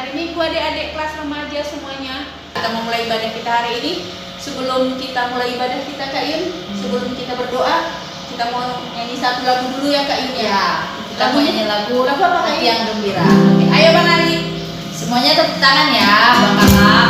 Hari Minggu adik-adik kelas remaja semuanya. Kita mau mulai ibadah kita hari ini. Sebelum kita mulai ibadah kita Kak Yun, sebelum kita berdoa, kita mau nyanyi satu lagu dulu ya Kak Yun ya. Kita mau nyanyi lagu apa Kak Hati yang Gembira. Oke, ayo Bang Ari. Semuanya tepuk tangan ya, Bang Kakak.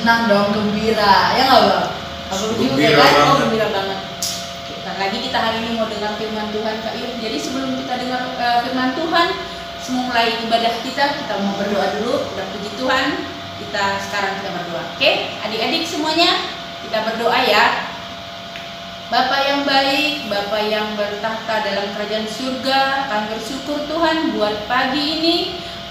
Senang dong, gembira, ya nggak Bang? Gembira banget. Lagi kita hari ini mau dengar firman Tuhan Kak Yun. Jadi sebelum kita dengar firman Tuhan, mulai ibadah kita mau berdoa dulu. Udah puji Tuhan, sekarang kita berdoa. Oke, adik-adik semuanya kita berdoa ya. Bapa yang baik, Bapa yang bertahta dalam kerajaan surga, kami bersyukur Tuhan buat pagi ini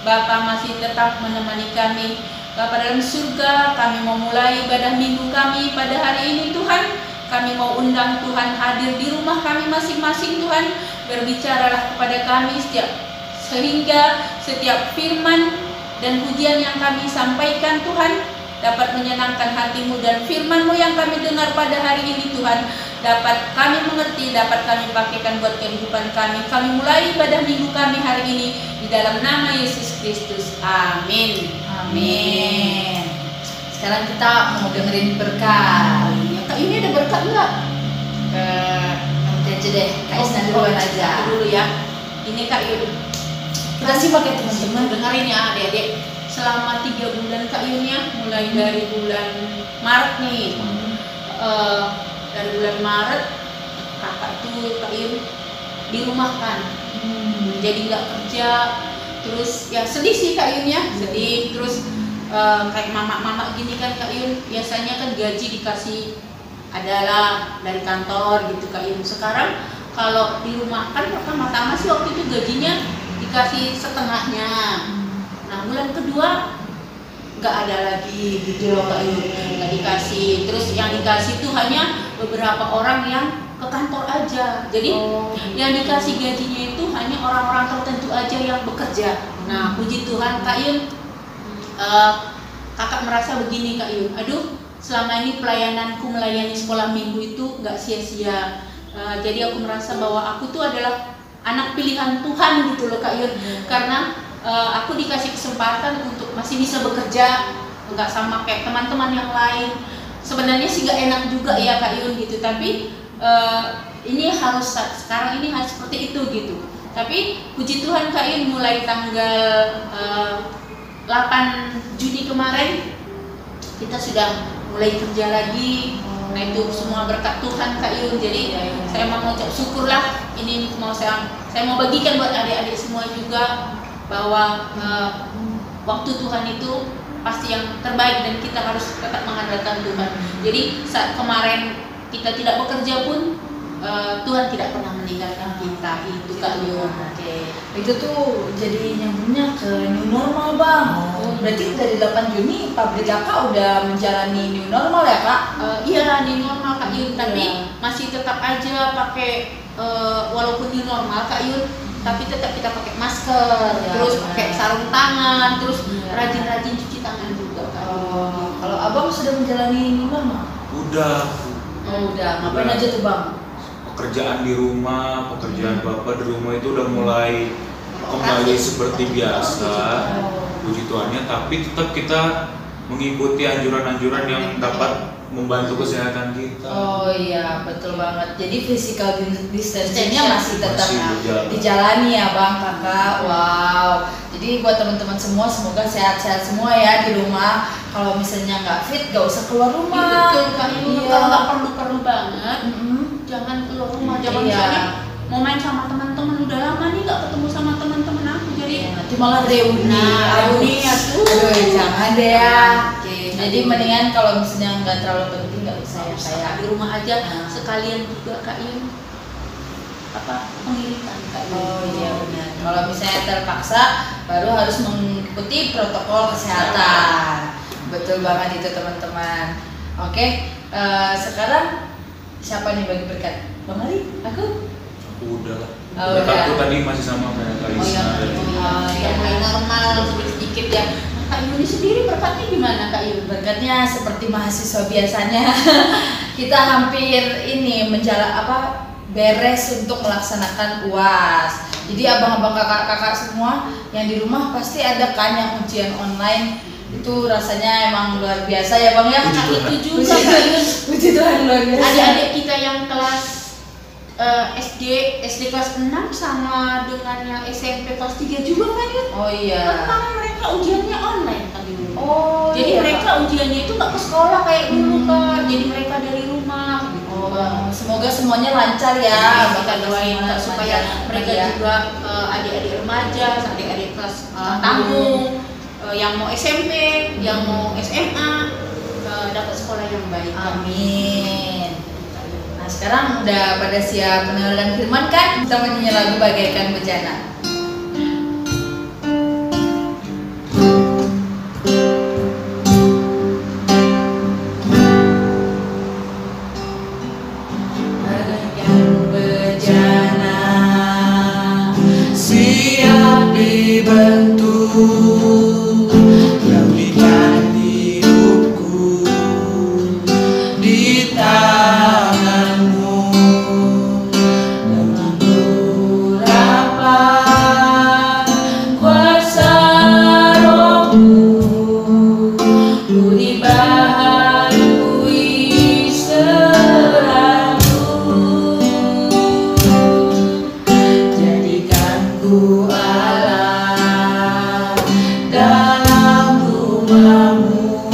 Bapa masih tetap menemani kami. Bapa dalam surga, kami mau mulai ibadah minggu kami pada hari ini Tuhan. Kami mau undang Tuhan hadir di rumah kami masing-masing Tuhan. Berbicaralah kepada kami sehingga setiap firman dan pujian yang kami sampaikan Tuhan dapat menyenangkan hatimu, dan firman-Mu yang kami dengar pada hari ini Tuhan dapat kami mengerti, dapat kami pakaikan buat kehidupan kami. Kami mulai ibadah minggu kami hari ini di dalam nama Yesus Kristus. Amin. Amin. Sekarang kita mau dengerin berkat. Kak ini ada berkat enggak? Nanti aja deh, Kak Isna duluan aja. Dulu ya. Ini Kak Yun. Kita simak ya teman-teman. Dengerin ya adik-adik. Selama 3 bulan Kak Yun ya, mulai dari bulan Maret nih. Dari bulan Maret kakak tuh Kak Yun dirumahkan. Jadi nggak kerja. Terus ya sedih sih Kak Yun ya, sedih. Terus kayak mama-mama gini kan Kak Yun, biasanya kan gaji dikasih adalah dari kantor gitu Kak Yun. Sekarang kalau dirumahkan pertama-tama sih waktu itu gajinya dikasih setengahnya. Nah bulan kedua nggak ada lagi gitu loh Kak Yun, nggak dikasih. Terus yang dikasih tuh hanya beberapa orang yang ke kantor aja. Jadi yang dikasih gajinya itu hanya orang-orang tertentu aja yang bekerja. Nah puji Tuhan Kak Yun, kakak merasa begini Kak Yun, aduh selama ini pelayananku melayani sekolah minggu itu nggak sia-sia. Jadi aku merasa bahwa aku tuh adalah anak pilihan Tuhan gitu loh Kak Yun. Karena aku dikasih kesempatan untuk masih bisa bekerja, nggak sama kayak teman-teman yang lain. Sebenarnya sih nggak enak juga ya Kak Yun gitu, tapi ini harus sekarang ini harus seperti itu gitu. Tapi puji Tuhan Kak Yun, mulai tanggal 8 Juni kemarin kita sudah mulai kerja lagi. Nah itu semua berkat Tuhan Kak Yun. Jadi saya mau mengucap syukurlah. Ini mau saya mau bagikan buat adik-adik semua juga bahwa waktu Tuhan itu pasti yang terbaik dan kita harus tetap mengandalkan Tuhan. Jadi saat kemarin kita tidak bekerja pun Tuhan tidak pernah meninggalkan kita. Itu Kak Yun. Oke. Itu tuh jadi nyambungnya ke new normal Bang. Berarti dari 8 Juni pabrik kakak udah menjalani new normal ya Kak? Iya new normal Kak Yun, tapi masih tetap aja pakai walaupun new normal Kak Yun, tapi tetap kita pakai masker, terus pakai sarung tangan, terus rajin-rajin cuci tangan juga Kak Yun. Kalau abang sudah menjalani new normal? Udah. Oh, udah. Ngapain aja tuh bang? Pekerjaan di rumah, pekerjaan bapak di rumah itu udah mulai kembali seperti biasa, puji Tuhannya. Tapi tetap kita mengikuti anjuran-anjuran yang dapat membantu kesehatan kita. Oh iya, betul banget. Jadi physical distancing-nya masih tetap berjalan. dijalani ya bang, kakak. Wow. Jadi buat teman-teman semua semoga sehat-sehat semua ya di rumah. Kalau misalnya nggak fit, nggak usah keluar rumah. Iya, betul Kak Yul. Iya. Kalau nggak perlu banget, jangan keluar rumah. Jangan misalnya mau main sama teman-teman, udah lama nih nggak ketemu sama teman-teman aku, jadi nanti malah reuni. Reuni aduh. Jangan deh ya. Oke, Jadi mendingan kalau misalnya nggak terlalu penting nggak usah ya saya kayak. di rumah aja sekalian juga Kak Yul pengiritan Kak Yul. Oh iya benar. Kalau misalnya terpaksa baru harus mengikuti protokol kesehatan. Betul banget itu teman-teman. Oke, sekarang siapa nih bagi berkat? Bang Ali? Aku? Udah lah. Oh, Berkatku udah. tadi masih sama kayak Kalisa. Yang mulai normal sedikit-sedikit ya. Kak Yul ini sendiri berkatnya gimana Kak Yul? Berkatnya seperti mahasiswa biasanya. Kita hampir ini beres untuk melaksanakan UAS. Jadi abang-abang kakak-kakak semua yang di rumah pasti ada kan yang ujian online. Itu rasanya emang luar biasa ya bang ya. Itu juga Kak Yul. Puji Tuhan luar biasa. Adik-adik kita yang kelas SD kelas 6 sama dengan yang SMP kelas 3 juga kan Yul? Oh iya. Kan mereka ujiannya online kan dulu. Oh. Jadi iya, mereka ujiannya itu nggak ke sekolah kayak dulu Kak. Jadi mereka dari rumah gitu. Semoga semuanya lancar ya. Kita doain Kak, supaya mereka juga adik-adik remaja, adik-adik kelas tamu yang mau SMP, yang mau SMA dapat sekolah yang baik. Amin. Nah sekarang udah pada siap mendengarkan firman kan? Kita menyanyi lagu bagaikan bejana. Bagaikan bejana siap dibentuk, jadikan hidupku di tanganmu dengan urapan kuasa rohmu, ku dibaharui selalu, jadikan ku Allah dalam rumahmu,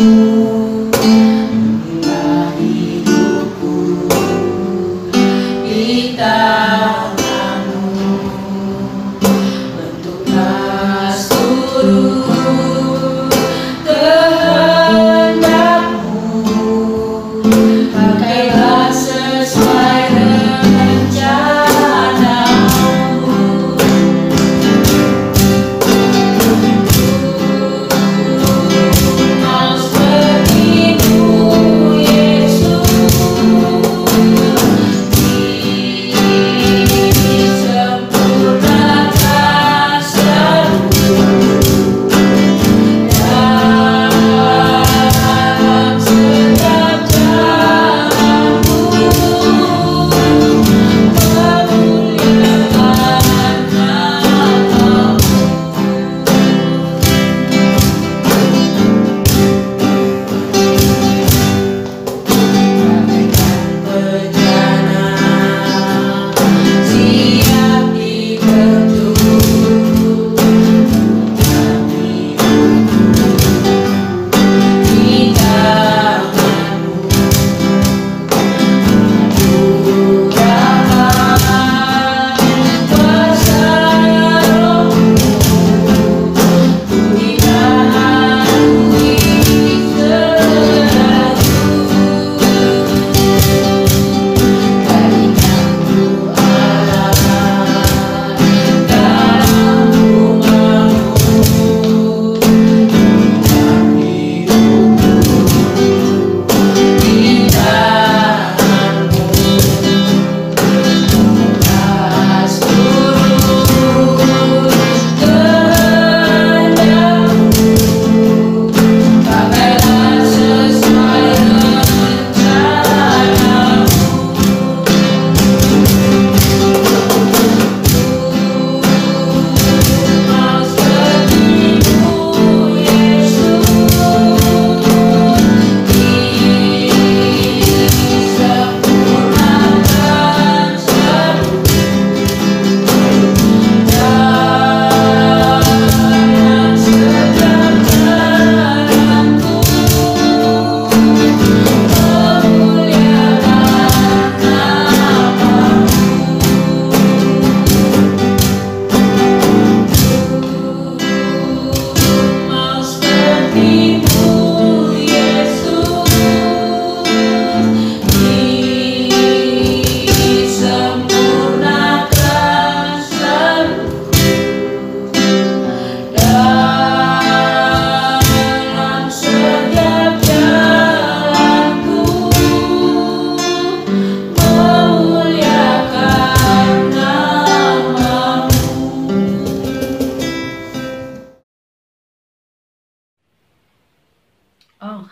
inilah hidupku di tanganmu, bentuklah seluruh kehendakmu, pakailah sesuai rencanamu. Kau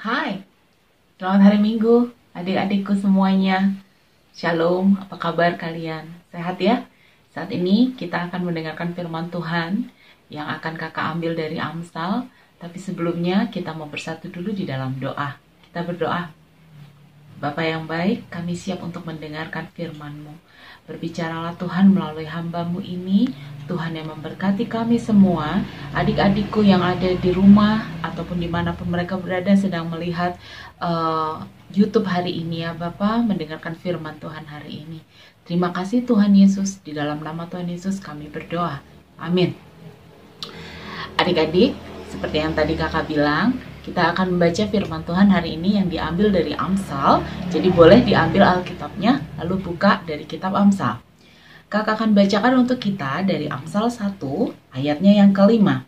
Hai, selamat hari Minggu adik-adikku semuanya. Shalom, apa kabar kalian? Sehat ya? Saat ini kita akan mendengarkan firman Tuhan yang akan kakak ambil dari Amsal. Tapi sebelumnya kita mau bersatu dulu di dalam doa. Kita berdoa. Bapa yang baik, kami siap untuk mendengarkan firman-Mu. Berbicaralah Tuhan melalui hamba-Mu ini, Tuhan yang memberkati kami semua, adik-adikku yang ada di rumah ataupun dimanapun mereka berada sedang melihat YouTube hari ini ya Bapa, mendengarkan firman Tuhan hari ini. Terima kasih Tuhan Yesus, di dalam nama Tuhan Yesus kami berdoa. Amin. Adik-adik, seperti yang tadi kakak bilang, kita akan membaca firman Tuhan hari ini yang diambil dari Amsal. Jadi boleh diambil Alkitabnya, lalu buka dari kitab Amsal. Kakak akan bacakan untuk kita dari Amsal 1, ayatnya yang kelima.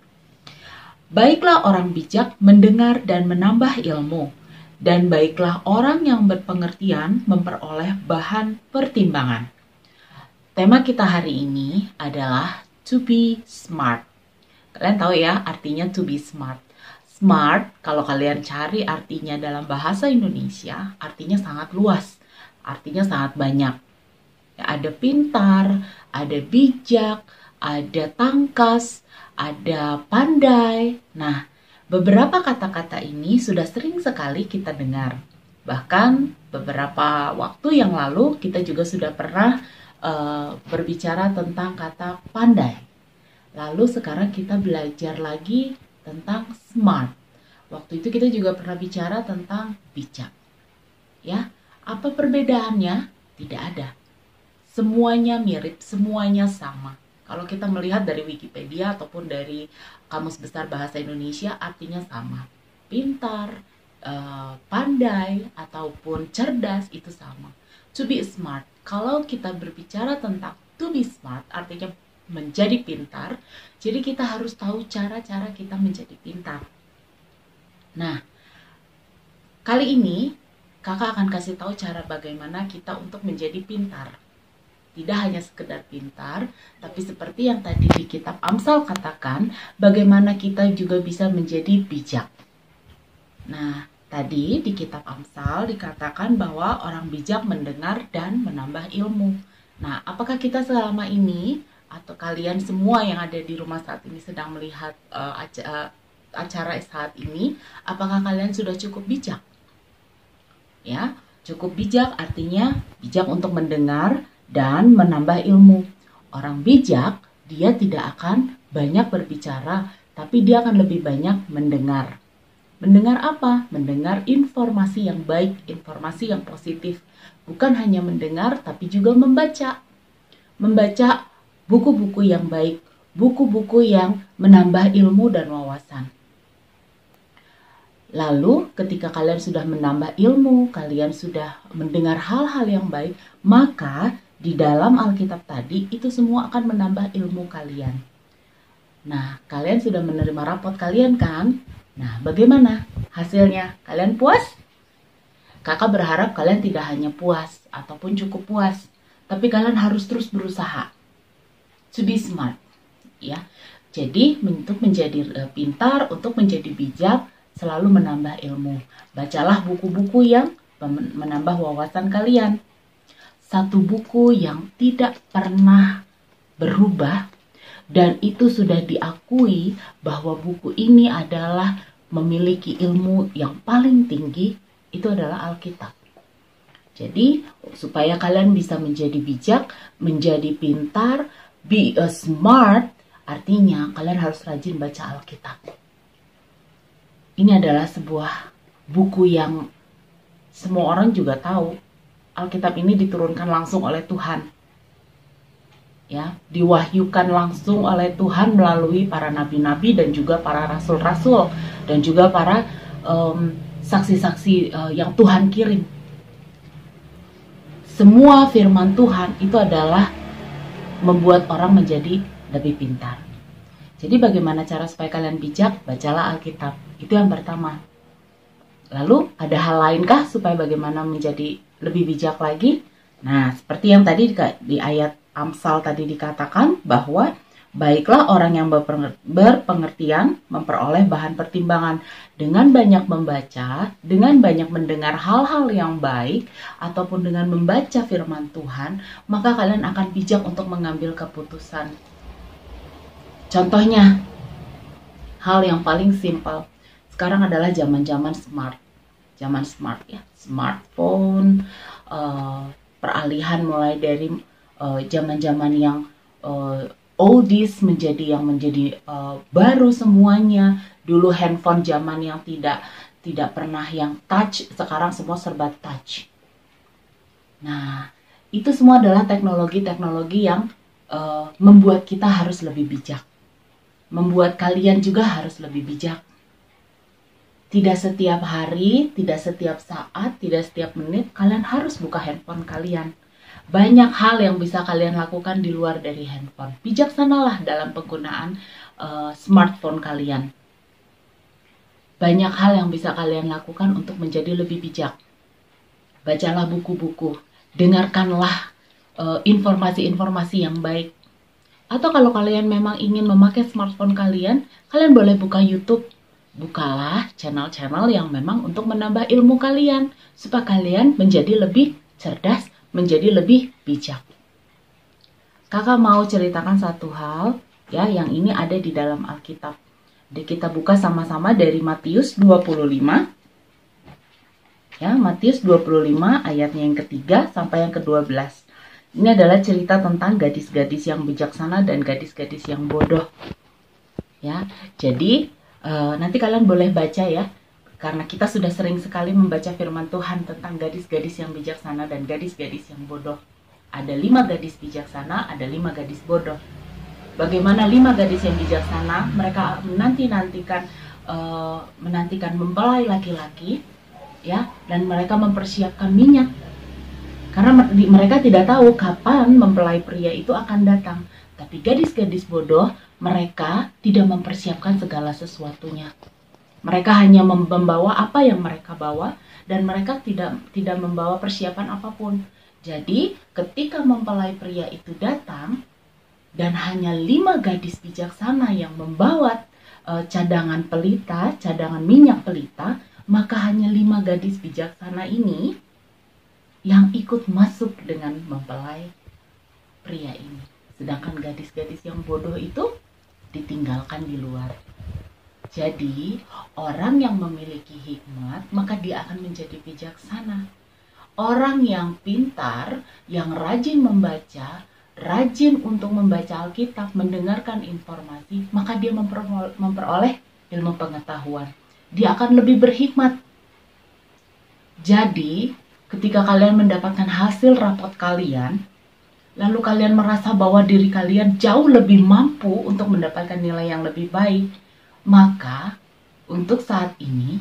Baiklah orang bijak mendengar dan menambah ilmu, dan baiklah orang yang berpengertian memperoleh bahan pertimbangan. Tema kita hari ini adalah to be smart. Kalian tahu ya artinya to be smart. Smart, kalau kalian cari artinya dalam bahasa Indonesia, artinya sangat luas, artinya sangat banyak. Ya, ada pintar, ada bijak, ada tangkas, ada pandai. Nah, beberapa kata-kata ini sudah sering sekali kita dengar. Bahkan beberapa waktu yang lalu kita juga sudah pernah berbicara tentang kata pandai. Lalu sekarang kita belajar lagi tentang smart. Waktu itu kita juga pernah bicara tentang bijak. Ya, apa perbedaannya? Tidak ada. Semuanya mirip, semuanya sama. Kalau kita melihat dari Wikipedia ataupun dari Kamus Besar Bahasa Indonesia, artinya sama. Pintar, pandai, ataupun cerdas itu sama. To be smart. Kalau kita berbicara tentang to be smart, artinya menjadi pintar, jadi kita harus tahu cara-cara kita menjadi pintar. Nah, kali ini kakak akan kasih tahu cara bagaimana kita untuk menjadi pintar. Tidak hanya sekedar pintar, tapi seperti yang tadi di kitab Amsal katakan, bagaimana kita juga bisa menjadi bijak. Nah, tadi di kitab Amsal dikatakan bahwa orang bijak mendengar dan menambah ilmu. Nah, apakah kita selama ini atau kalian semua yang ada di rumah saat ini sedang melihat acara saat ini, apakah kalian sudah cukup bijak? Ya, cukup bijak artinya bijak untuk mendengar dan menambah ilmu. Orang bijak, dia tidak akan banyak berbicara, tapi dia akan lebih banyak mendengar. Mendengar apa? Mendengar informasi yang baik, informasi yang positif. Bukan hanya mendengar, tapi juga membaca. Membaca buku-buku yang baik, buku-buku yang menambah ilmu dan wawasan. Lalu ketika kalian sudah menambah ilmu, kalian sudah mendengar hal-hal yang baik, maka di dalam Alkitab tadi itu semua akan menambah ilmu kalian. Nah, kalian sudah menerima rapot kalian kan? Nah, bagaimana hasilnya? Kalian puas? Kakak berharap kalian tidak hanya puas ataupun cukup puas, tapi kalian harus terus berusaha. To be smart, ya. Jadi untuk menjadi pintar, untuk menjadi bijak, selalu menambah ilmu. Bacalah buku-buku yang menambah wawasan kalian. Satu buku yang tidak pernah berubah dan itu sudah diakui bahwa buku ini adalah memiliki ilmu yang paling tinggi, itu adalah Alkitab. Jadi supaya kalian bisa menjadi bijak, menjadi pintar, be a smart, artinya kalian harus rajin baca Alkitab. Ini adalah sebuah buku yang semua orang juga tahu. Alkitab ini diturunkan langsung oleh Tuhan. Ya, diwahyukan langsung oleh Tuhan melalui para nabi-nabi dan juga para rasul-rasul dan juga para saksi-saksi yang Tuhan kirim. Semua firman Tuhan itu adalah membuat orang menjadi lebih pintar. Jadi bagaimana cara supaya kalian bijak? Bacalah Alkitab. Itu yang pertama. Lalu ada hal lainkah supaya bagaimana menjadi lebih bijak lagi? Nah, seperti yang tadi di ayat Amsal tadi dikatakan bahwa Baiklah orang yang berpengertian memperoleh bahan pertimbangan. Dengan banyak membaca, dengan banyak mendengar hal-hal yang baik, ataupun dengan membaca firman Tuhan, maka kalian akan bijak untuk mengambil keputusan. Contohnya, hal yang paling simpel. Sekarang adalah zaman-zaman smart. Zaman smart ya, smartphone, peralihan mulai dari zaman-zaman yang oldies menjadi baru semuanya. Dulu handphone zaman yang tidak pernah yang touch, sekarang semua serba touch. Nah, itu semua adalah teknologi-teknologi yang membuat kita harus lebih bijak. Membuat kalian juga harus lebih bijak. Tidak setiap hari, tidak setiap saat, tidak setiap menit kalian harus buka handphone kalian. Banyak hal yang bisa kalian lakukan di luar dari handphone. Bijaksanalah dalam penggunaan smartphone kalian. Banyak hal yang bisa kalian lakukan untuk menjadi lebih bijak. Bacalah buku-buku, dengarkanlah informasi-informasi yang baik. Atau kalau kalian memang ingin memakai smartphone kalian boleh buka YouTube. Bukalah channel-channel yang memang untuk menambah ilmu kalian, supaya kalian menjadi lebih cerdas, menjadi lebih bijak. Kakak mau ceritakan satu hal ya, yang ini ada di dalam Alkitab. Kita buka sama-sama dari Matius 25. Ya, Matius 25 ayatnya yang ketiga sampai yang ke-12. Ini adalah cerita tentang gadis-gadis yang bijaksana dan gadis-gadis yang bodoh. Ya, jadi nanti kalian boleh baca ya, karena kita sudah sering sekali membaca firman Tuhan tentang gadis-gadis yang bijaksana dan gadis-gadis yang bodoh. Ada 5 gadis bijaksana, ada 5 gadis bodoh. Bagaimana 5 gadis yang bijaksana? Mereka menantikan mempelai laki-laki, ya, dan mereka mempersiapkan minyak. Karena mereka tidak tahu kapan mempelai pria itu akan datang. Tapi gadis-gadis bodoh, mereka tidak mempersiapkan segala sesuatunya. Mereka hanya membawa apa yang mereka bawa, dan mereka tidak membawa persiapan apapun. Jadi ketika mempelai pria itu datang, dan hanya 5 gadis bijaksana yang membawa cadangan pelita, cadangan minyak pelita, maka hanya 5 gadis bijaksana ini yang ikut masuk dengan mempelai pria ini. Sedangkan gadis-gadis yang bodoh itu ditinggalkan di luar. Jadi, orang yang memiliki hikmat, maka dia akan menjadi bijaksana. Orang yang pintar, yang rajin membaca, rajin untuk membaca Alkitab, mendengarkan informasi, maka dia memperoleh ilmu pengetahuan. Dia akan lebih berhikmat. Jadi, ketika kalian mendapatkan hasil rapot kalian, lalu kalian merasa bahwa diri kalian jauh lebih mampu untuk mendapatkan nilai yang lebih baik, maka untuk saat ini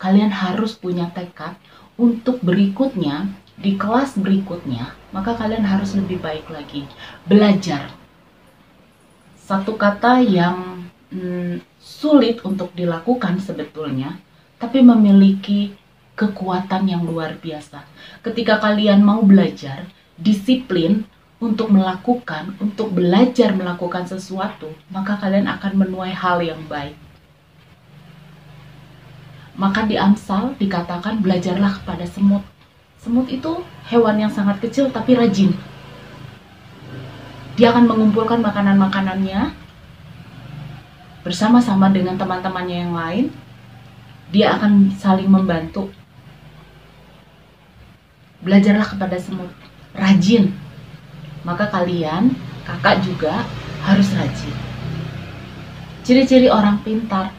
kalian harus punya tekad untuk berikutnya, di kelas berikutnya, maka kalian harus lebih baik lagi. Belajar. Satu kata yang sulit untuk dilakukan sebetulnya, tapi memiliki kekuatan yang luar biasa. Ketika kalian mau belajar, disiplin untuk belajar melakukan sesuatu, maka kalian akan menuai hal yang baik. Maka di Amsal dikatakan belajarlah kepada semut. Semut itu hewan yang sangat kecil tapi rajin. Dia akan mengumpulkan makanan-makanannya bersama-sama dengan teman-temannya yang lain. Dia akan saling membantu. Belajarlah kepada semut, rajin. Maka kalian, kakak juga harus rajin. Ciri-ciri orang pintar.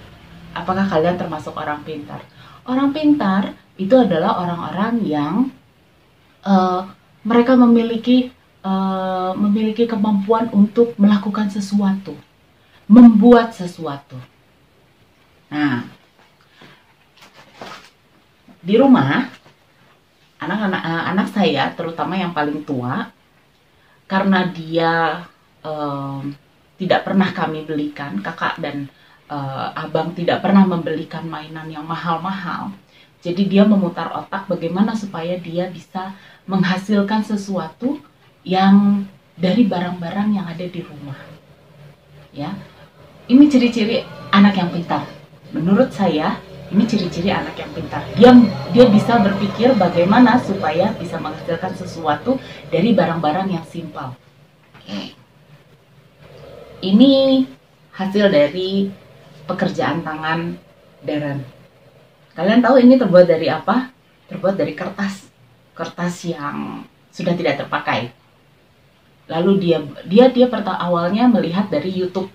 Apakah kalian termasuk orang pintar? Orang pintar itu adalah orang-orang yang mereka memiliki kemampuan untuk melakukan sesuatu, membuat sesuatu. Nah, di rumah, anak saya, terutama yang paling tua, karena dia tidak pernah kami belikan, kakak dan abang tidak pernah membelikan mainan yang mahal-mahal. Jadi dia memutar otak bagaimana supaya dia bisa menghasilkan sesuatu yang dari barang-barang yang ada di rumah. Ya, ini ciri-ciri anak yang pintar. Menurut saya, ini ciri-ciri anak yang pintar. Dia bisa berpikir bagaimana supaya bisa menghasilkan sesuatu dari barang-barang yang simpel. Ini hasil dari pekerjaan tangan Darren. Kalian tahu ini terbuat dari apa? Terbuat dari kertas yang sudah tidak terpakai. Lalu dia awalnya melihat dari YouTube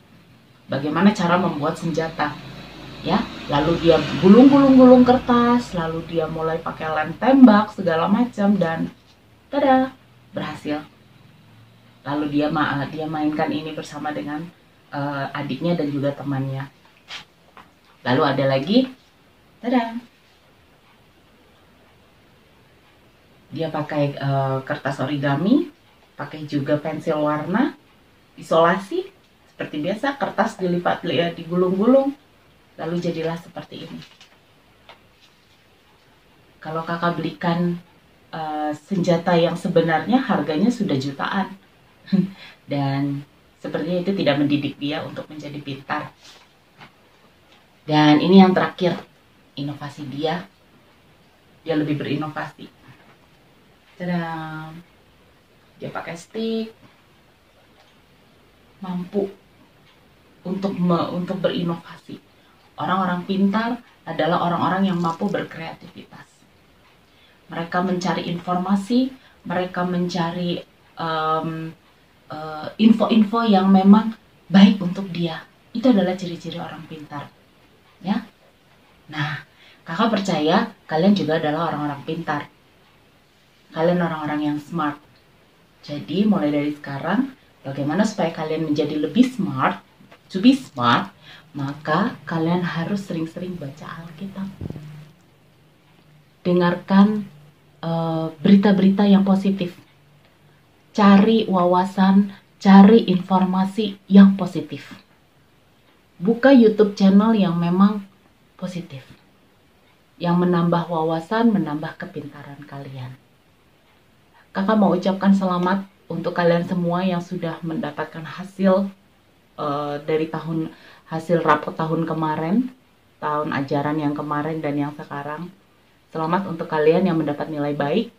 bagaimana cara membuat senjata, ya. Lalu dia gulung kertas, lalu dia mulai pakai lem tembak segala macam dan tada, berhasil. Lalu dia mainkan ini bersama dengan adiknya dan juga temannya. Lalu ada lagi, tada, dia pakai kertas origami, pakai juga pensil warna, isolasi, seperti biasa kertas dilipat, digulung-gulung, lalu jadilah seperti ini. Kalau kakak belikan senjata yang sebenarnya harganya sudah jutaan, dan sepertinya itu tidak mendidik dia untuk menjadi pintar. Dan ini yang terakhir, inovasi dia lebih berinovasi. Tadam. Dia pakai stick, mampu untuk berinovasi. Orang-orang pintar adalah orang-orang yang mampu berkreativitas. Mereka mencari informasi, mereka mencari info-info yang memang baik untuk dia. Itu adalah ciri-ciri orang pintar, ya. Nah, kakak percaya kalian juga adalah orang-orang pintar. Kalian orang-orang yang smart. Jadi mulai dari sekarang, bagaimana supaya kalian menjadi lebih smart, to be smart, maka kalian harus sering-sering baca Alkitab. Dengarkan berita-berita yang positif. Cari wawasan, cari informasi yang positif. Buka YouTube channel yang memang positif. Yang menambah wawasan, menambah kepintaran kalian. Kakak mau ucapkan selamat untuk kalian semua yang sudah mendapatkan hasil dari hasil rapot tahun kemarin, tahun ajaran yang kemarin dan yang sekarang. Selamat untuk kalian yang mendapat nilai baik,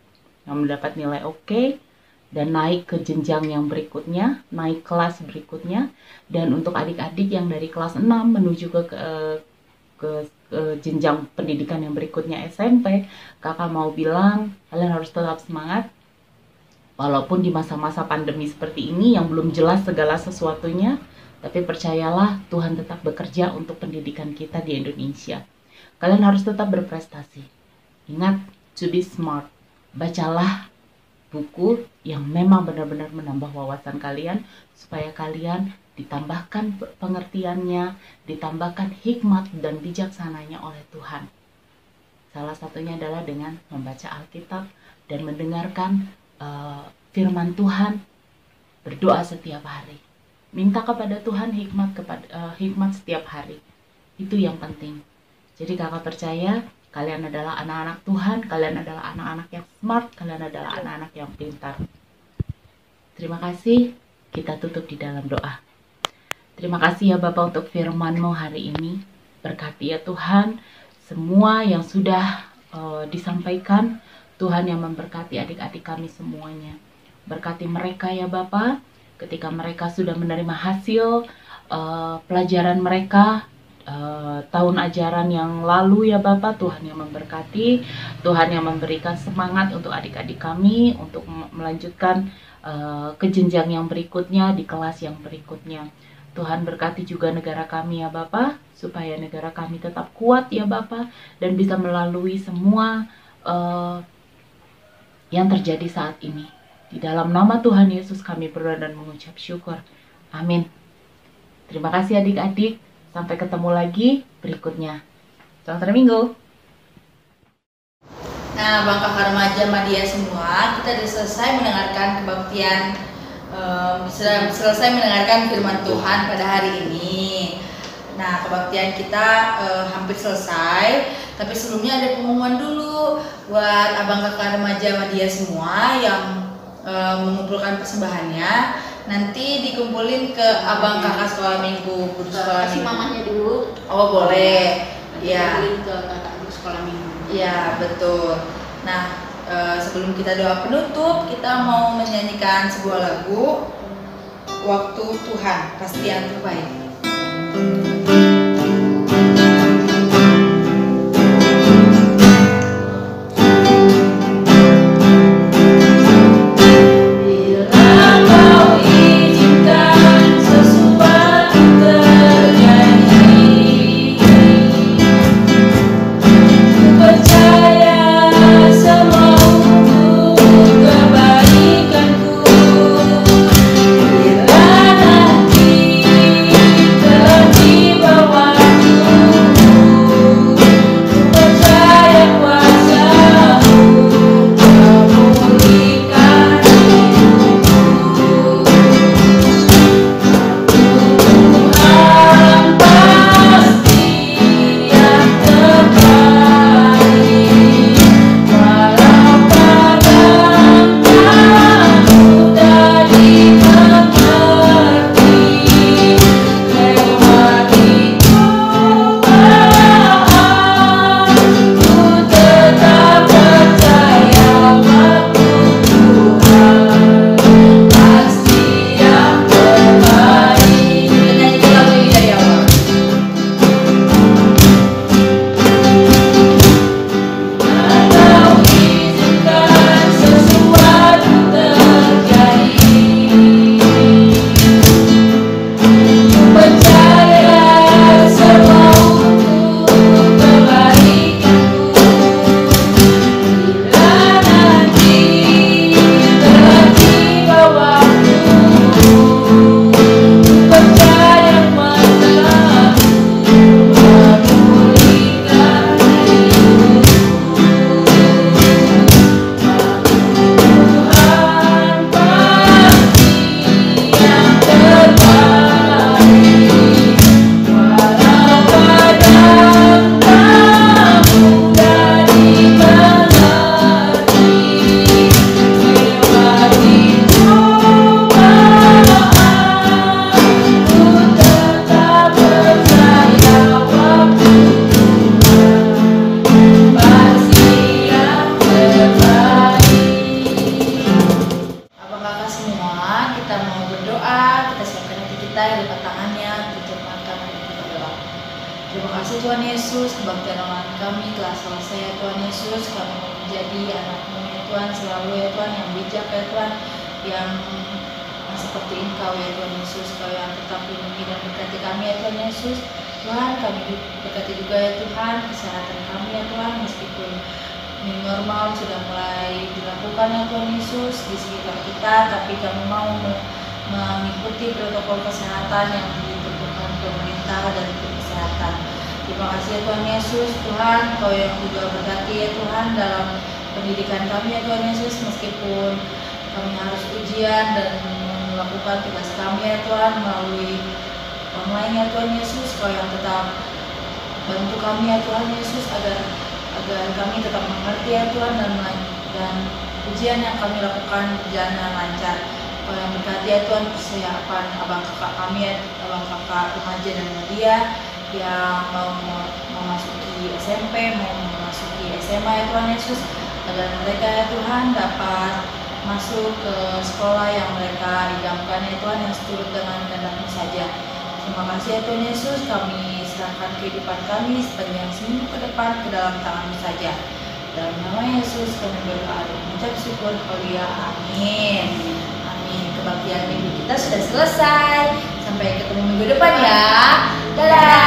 yang mendapat nilai oke, dan naik ke jenjang yang berikutnya, naik kelas berikutnya. Dan untuk adik-adik yang dari kelas 6 menuju ke jenjang pendidikan yang berikutnya SMP, kakak mau bilang kalian harus tetap semangat. Walaupun di masa-masa pandemi seperti ini yang belum jelas segala sesuatunya, tapi percayalah Tuhan tetap bekerja untuk pendidikan kita di Indonesia. Kalian harus tetap berprestasi. Ingat, to be smart. Bacalah buku yang memang benar-benar menambah wawasan kalian, supaya kalian ditambahkan pengertiannya, ditambahkan hikmat dan bijaksananya oleh Tuhan. Salah satunya adalah dengan membaca Alkitab dan mendengarkan firman Tuhan, berdoa setiap hari, minta kepada Tuhan hikmat setiap hari. Itu yang penting. Jadi kakak percaya kalian adalah anak-anak Tuhan, kalian adalah anak-anak yang smart, kalian adalah anak-anak yang pintar. Terima kasih. Kita tutup di dalam doa. Terima kasih ya Bapak untuk firman-Mu hari ini. Berkati ya Tuhan semua yang sudah disampaikan. Tuhan yang memberkati adik-adik kami semuanya. Berkati mereka ya Bapa, ketika mereka sudah menerima hasil pelajaran mereka tahun ajaran yang lalu ya Bapa. Tuhan yang memberkati, Tuhan yang memberikan semangat untuk adik-adik kami untuk melanjutkan ke jenjang yang berikutnya, di kelas yang berikutnya. Tuhan berkati juga negara kami ya Bapa, supaya negara kami tetap kuat ya Bapa, dan bisa melalui semua yang terjadi saat ini. Di dalam nama Tuhan Yesus kami berdoa dan mengucap syukur. Amin. Terima kasih adik-adik. Sampai ketemu lagi berikutnya. Selamat hari Minggu. Nah, Bang Kakak Remaja Madia semua, kita sudah selesai mendengarkan kebaktian, selesai mendengarkan firman Tuhan pada hari ini. Nah, kebaktian kita hampir selesai, tapi sebelumnya ada pengumuman dulu buat abang kakak remaja Madia semua yang mengumpulkan persembahannya. nanti dikumpulin ke abang kakak sekolah minggu, guru sekolah Kasih minggu. mamahnya dulu. Oh boleh, Nanti ya. kumpulin ke kakak guru sekolah minggu. Iya betul. Nah sebelum kita doa penutup, kita mau menyanyikan sebuah lagu Waktu Tuhan Pasti Yang Terbaik. Terima kasih Tuhan Yesus, kebaktian rohani kami telah selesai ya Tuhan Yesus. Kami mau menjadi anak-Mu ya Tuhan, selalu ya Tuhan, yang bijak ya Tuhan, yang seperti Engkau ya Tuhan Yesus. Kau yang tetap lindungi dan berkati kami ya Tuhan Yesus. Tuhan, kami berkati juga ya Tuhan kesehatan kami ya Tuhan, meskipun new normal sudah mulai dilakukan ya Tuhan Yesus di sekitar kita, tapi kami mau mengikuti protokol kesehatan yang ditentukan pemerintah dan kesehatan. Terima kasih ya Tuhan Yesus. Tuhan, Kau yang juga berkati ya Tuhan dalam pendidikan kami ya Tuhan Yesus, meskipun kami harus ujian dan melakukan tugas kami ya Tuhan melalui online ya Tuhan Yesus. Kau yang tetap bantu kami ya Tuhan Yesus agar kami tetap mengerti ya Tuhan, dan ujian yang kami lakukan berjalan dengan lancar. Kau yang berkati ya Tuhan persiapan abang kakak kami ya, abang kakak remaja dan media yang mau memasuki SMP, mau memasuki SMA ya Tuhan Yesus, agar mereka ya Tuhan dapat masuk ke sekolah yang mereka idamkan ya Tuhan, yang seturut dengan kehendak-Mu saja. Terima kasih ya Tuhan Yesus, kami serahkan kehidupan kami sepanjang seminggu ke depan ke dalam tangan-Mu saja. Dalam nama Yesus kami berdoa dan mengucap syukur, haleluya, amin. Amin. Kebaktian minggu kita sudah selesai. Sampai ketemu minggu depan ya. Dadah.